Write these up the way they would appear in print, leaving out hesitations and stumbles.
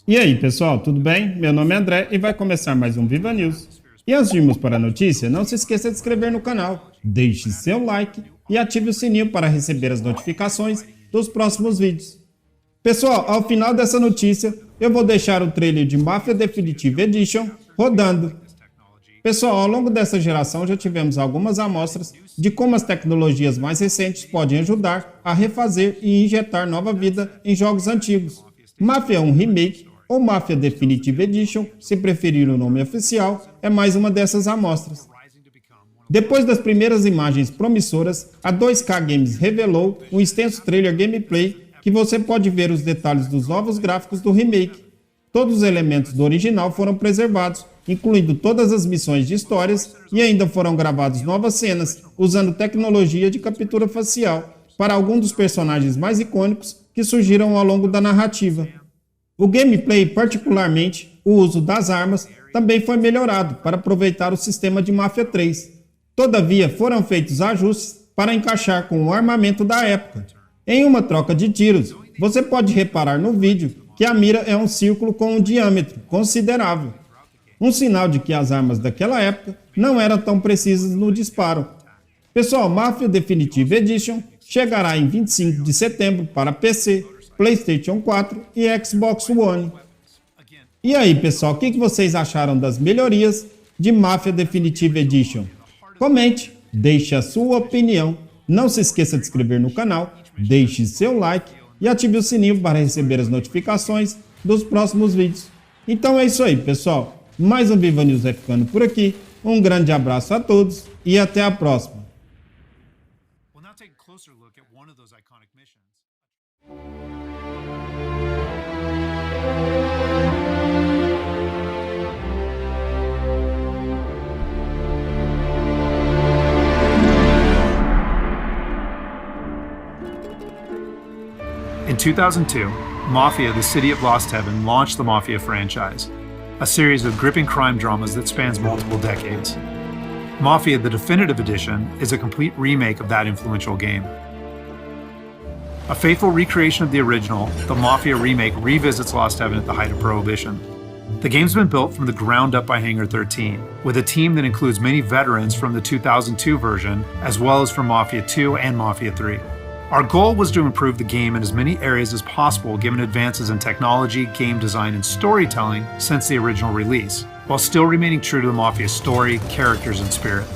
E aí, pessoal, tudo bem? Meu nome é André e vai começar mais um Viva News. E antes de irmos para a notícia, não se esqueça de se inscrever no canal, deixe seu like e ative o sininho para receber as notificações dos próximos vídeos. Pessoal, ao final dessa notícia, eu vou deixar o trailer de Mafia Definitive Edition rodando. Pessoal, ao longo dessa geração já tivemos algumas amostras de como as tecnologias mais recentes podem ajudar a refazer e injetar nova vida em jogos antigos. Mafia 1 Remake ou Mafia Definitive Edition, se preferir o nome oficial, é mais uma dessas amostras. Depois das primeiras imagens promissoras, a 2K Games revelou um extenso trailer gameplay que você pode ver os detalhes dos novos gráficos do remake. Todos os elementos do original foram preservados, incluindo todas as missões de histórias, e ainda foram gravadas novas cenas, usando tecnologia de captura facial, para alguns dos personagens mais icônicos que surgiram ao longo da narrativa. O gameplay, particularmente o uso das armas, também foi melhorado para aproveitar o sistema de Mafia 3. Todavia, foram feitos ajustes para encaixar com o armamento da época. Em uma troca de tiros, você pode reparar no vídeo que a mira é um círculo com um diâmetro considerável. Um sinal de que as armas daquela época não eram tão precisas no disparo. Pessoal, Mafia Definitive Edition chegará em 25 de setembro para PC, PlayStation 4 e Xbox One. E aí, pessoal, o que vocês acharam das melhorias de Mafia Definitive Edition? Comente, deixe a sua opinião, não se esqueça de se inscrever no canal, deixe seu like e ative o sininho para receber as notificações dos próximos vídeos. Então é isso aí, pessoal. Mais um Viva News vai ficando por aqui. Um grande abraço a todos e até a próxima. In 2002, Mafia: The City of Lost Heaven launched the Mafia franchise, a series of gripping crime dramas that spans multiple decades. Mafia: The Definitive Edition is a complete remake of that influential game. A faithful recreation of the original, the Mafia remake revisits Lost Heaven at the height of Prohibition. The game's been built from the ground up by Hangar 13, with a team that includes many veterans from the 2002 version, as well as from Mafia 2 and Mafia 3. Our goal was to improve the game in as many areas as possible given advances in technology, game design, and storytelling since the original release, while still remaining true to the Mafia story, characters, and spirit.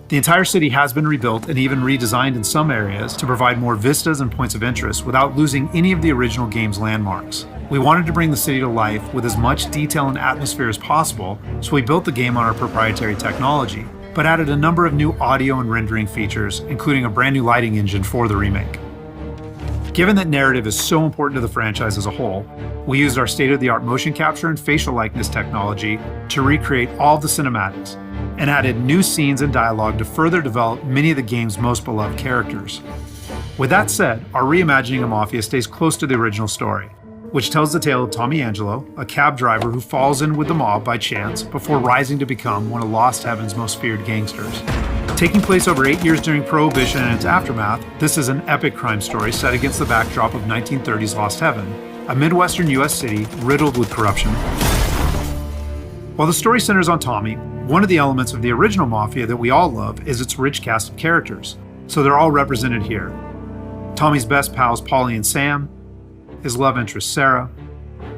The entire city has been rebuilt and even redesigned in some areas to provide more vistas and points of interest without losing any of the original game's landmarks. We wanted to bring the city to life with as much detail and atmosphere as possible, so we built the game on our proprietary technology, but added a number of new audio and rendering features, including a brand new lighting engine for the remake. Given that narrative is so important to the franchise as a whole, we used our state-of-the-art motion capture and facial likeness technology to recreate all of the cinematics, and added new scenes and dialogue to further develop many of the game's most beloved characters. With that said, our reimagining of Mafia stays close to the original story, which tells the tale of Tommy Angelo, a cab driver who falls in with the mob by chance before rising to become one of Lost Heaven's most feared gangsters. Taking place over 8 years during Prohibition and its aftermath, this is an epic crime story set against the backdrop of 1930s Lost Heaven, a Midwestern US city riddled with corruption. While the story centers on Tommy, one of the elements of the original Mafia that we all love is its rich cast of characters, so they're all represented here. Tommy's best pals Paulie and Sam, his love interest Sarah,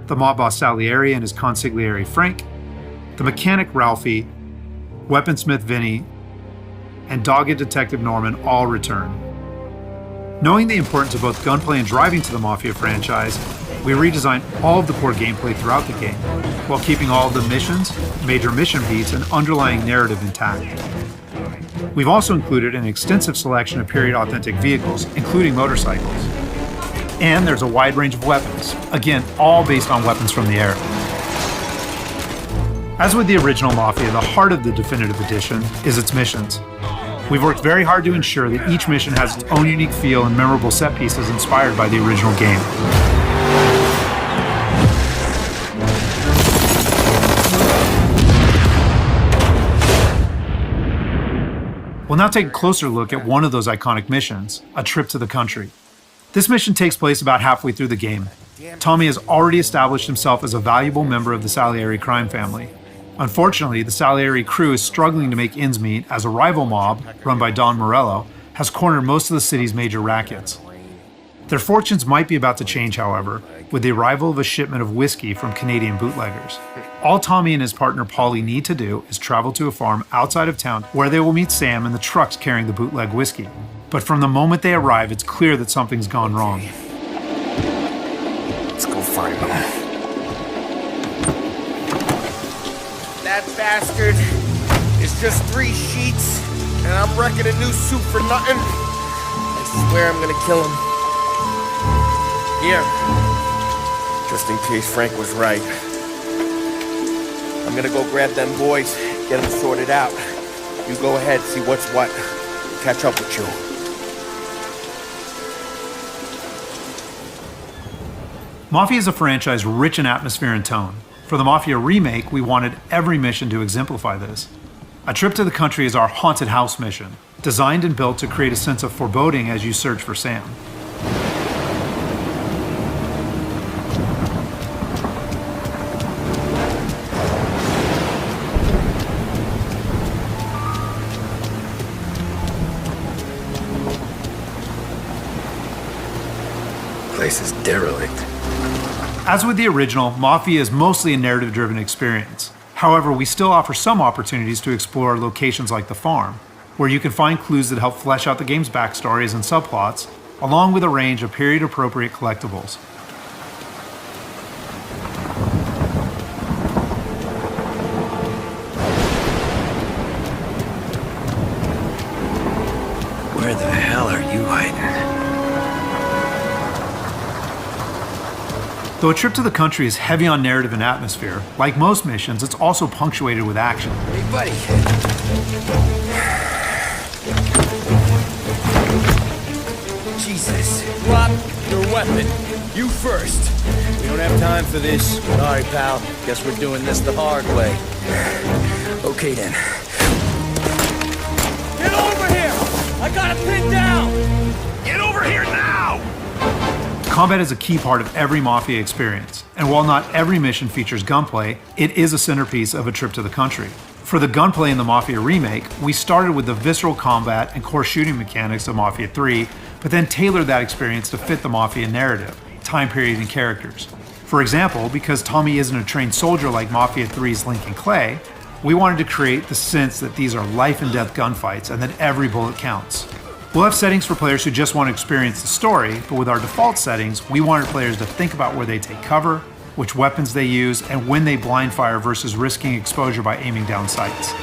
the mob boss Salieri and his consigliere Frank, the mechanic Ralphie, weaponsmith Vinny, and dogged detective Norman all return. Knowing the importance of both gunplay and driving to the Mafia franchise, we redesigned all of the core gameplay throughout the game, while keeping all of the missions, major mission beats, and underlying narrative intact. We've also included an extensive selection of period-authentic vehicles, including motorcycles. And there's a wide range of weapons, again, all based on weapons from the air. As with the original Mafia, the heart of the Definitive Edition is its missions. We've worked very hard to ensure that each mission has its own unique feel and memorable set pieces inspired by the original game. We'll now take a closer look at one of those iconic missions, a trip to the country. This mission takes place about halfway through the game, Tommy has already established himself as a valuable member of the Salieri crime family. Unfortunately, the Salieri crew is struggling to make ends meet as a rival mob, run by Don Morello, has cornered most of the city's major rackets. Their fortunes might be about to change, however, with the arrival of a shipment of whiskey from Canadian bootleggers. All Tommy and his partner Paulie need to do is travel to a farm outside of town where they will meet Sam and the trucks carrying the bootleg whiskey. But from the moment they arrive, it's clear that something's gone wrong. Let's go find them. That bastard is just 3 sheets, and I'm wrecking a new suit for nothing. I swear I'm gonna kill him. Here. Just in case Frank was right. I'm gonna go grab them boys, get them sorted out. You go ahead, see what's what. Catch up with you. Mafia is a franchise rich in atmosphere and tone. For the Mafia remake, we wanted every mission to exemplify this. A Trip to the Country is our haunted house mission, designed and built to create a sense of foreboding as you search for Sam. Place is derelict. As with the original, Mafia is mostly a narrative-driven experience. However, we still offer some opportunities to explore locations like the farm, where you can find clues that help flesh out the game's backstories and subplots, along with a range of period-appropriate collectibles. Where the hell are you hiding? Though A Trip to the Country is heavy on narrative and atmosphere, like most missions, it's also punctuated with action. Hey, buddy. Jesus. Drop your weapon. You first. We don't have time for this. Sorry, pal. Guess we're doing this the hard way. Okay then. Get over here! I got it pinned down! Get over here now! Combat is a key part of every Mafia experience, and while not every mission features gunplay, it is a centerpiece of A Trip to the Country. For the gunplay in the Mafia remake, we started with the visceral combat and core shooting mechanics of Mafia 3, but then tailored that experience to fit the Mafia narrative, time period, and characters. For example, because Tommy isn't a trained soldier like Mafia 3's Lincoln Clay, we wanted to create the sense that these are life and death gunfights and that every bullet counts. We'll have settings for players who just want to experience the story, but with our default settings, we wanted players to think about where they take cover, which weapons they use, and when they blind fire versus risking exposure by aiming down sights.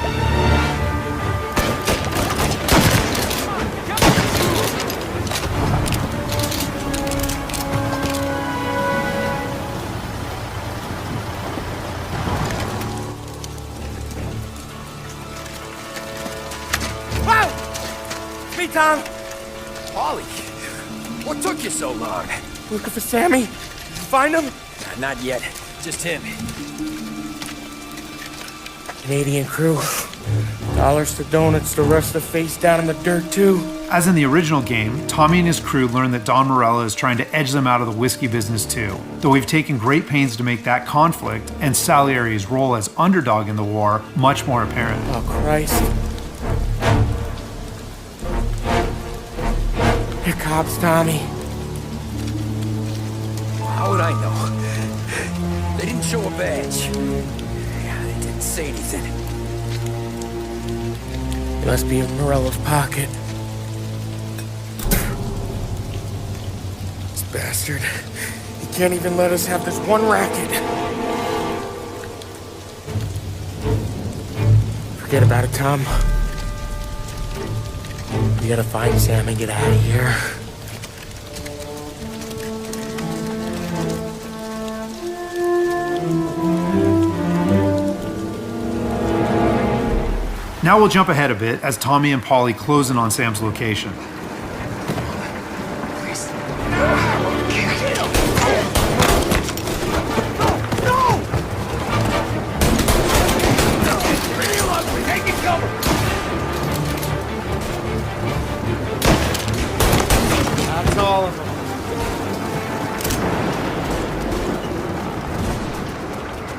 Tom? Paulie, what took you so long? Looking for Sammy? Find him? Not yet. Just him. Canadian crew. Dollars to donuts, the rest of the face down in the dirt too. As in the original game, Tommy and his crew learn that Don Morello is trying to edge them out of the whiskey business too, though we've taken great pains to make that conflict and Salieri's role as underdog in the war much more apparent. Oh, Christ. Here cops, Tommy. How would I know? They didn't show a badge. They didn't say anything. It must be in Morello's pocket. This bastard. He can't even let us have this one racket. Forget about it, Tom. We gotta find Sam and get out of here. Now we'll jump ahead a bit as Tommy and Paulie close in on Sam's location.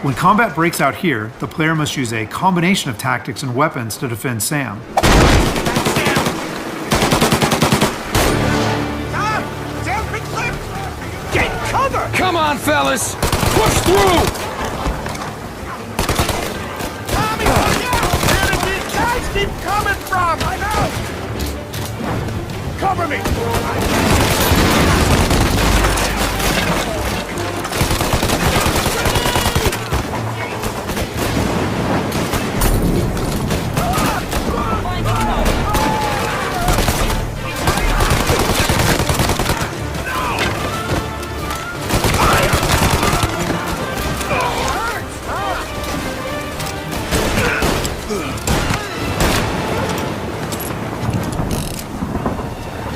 When combat breaks out here, the player must use a combination of tactics and weapons to defend Sam. Get cover! Come on, fellas! Push through! Tommy, where did these guys keep coming from? I know! Cover me!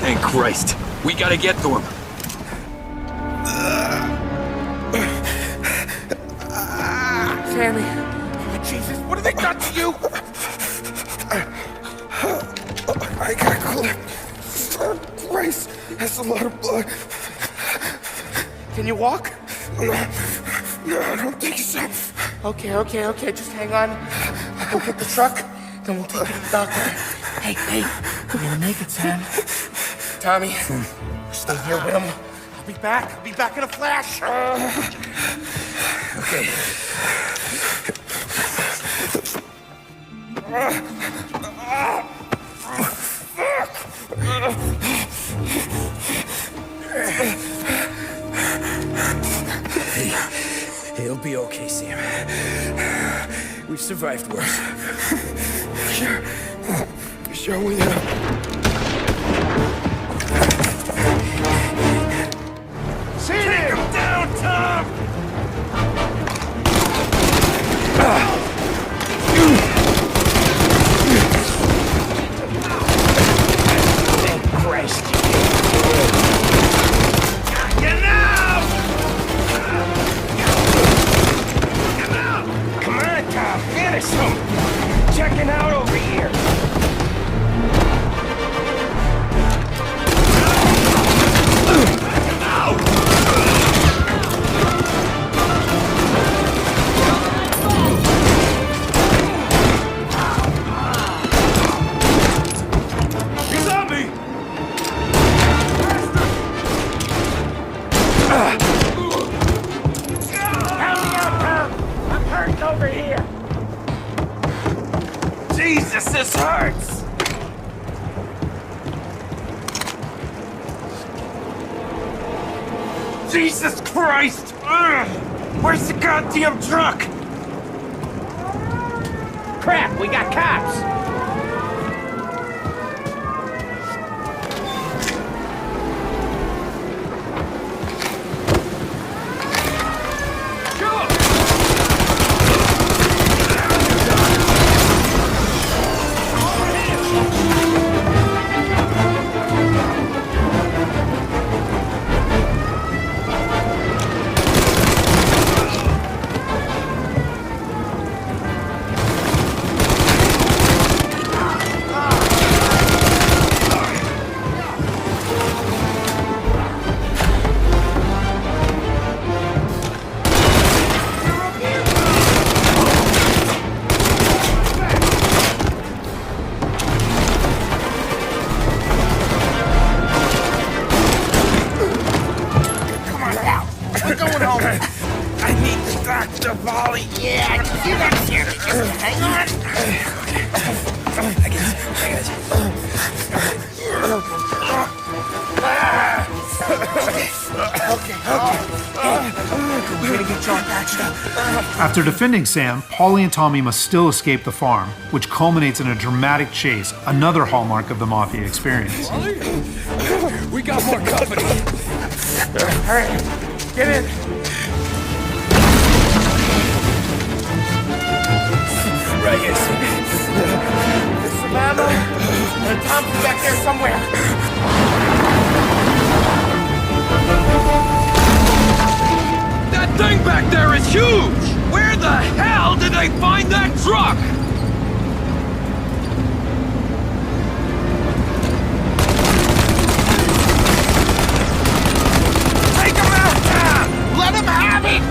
Thank Christ. We gotta get to him. Sammy, oh, Jesus, what have they done to you? I got clipped. Oh, Christ, that's a lot of blood. Can you walk? No, I don't think so. Okay, just hang on. I'll go get the truck, then we'll take you to the doctor. Hey, you're gonna make it, Sam. Tommy, stay here with him. I'll be back in a flash. Okay. Hey, it'll be okay, Sam. We've survived worse. Sure we have. Take him down, Tom! Thank Christ. Get out! Come on, Tom. Finish him. Checking out over here. Jesus, this hurts! Jesus Christ! Ugh. Where's the goddamn truck? Crap, we got cops. I need the doctor, Polly. Yeah, you got here. Just hang on. I got Okay. We're gonna get you all patched up. After defending Sam, Paulie and Tommy must still escape the farm, which culminates in a dramatic chase, another hallmark of the Mafia experience. We got more company. All right, get in. Right here, There's some ammo, and Tom's back there somewhere. That thing back there is huge! Where the hell did they find that truck? Take him out, Tom! Let him have it!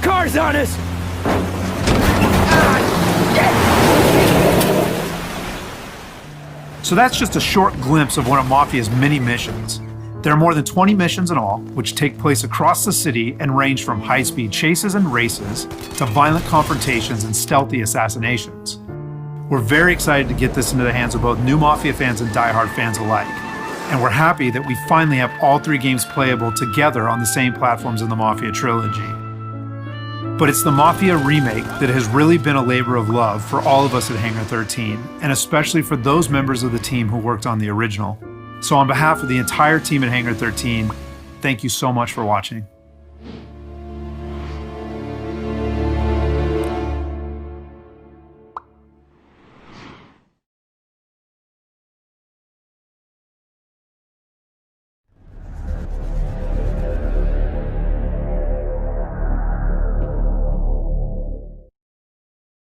car's on us! So that's just a short glimpse of one of Mafia's many missions. There are more than 20 missions in all, which take place across the city and range from high-speed chases and races to violent confrontations and stealthy assassinations. We're very excited to get this into the hands of both new Mafia fans and die-hard fans alike. And we're happy that we finally have all 3 games playable together on the same platforms in the Mafia trilogy. But it's the Mafia Remake that has really been a labor of love for all of us at Hangar 13, and especially for those members of the team who worked on the original. So on behalf of the entire team at Hangar 13, thank you so much for watching.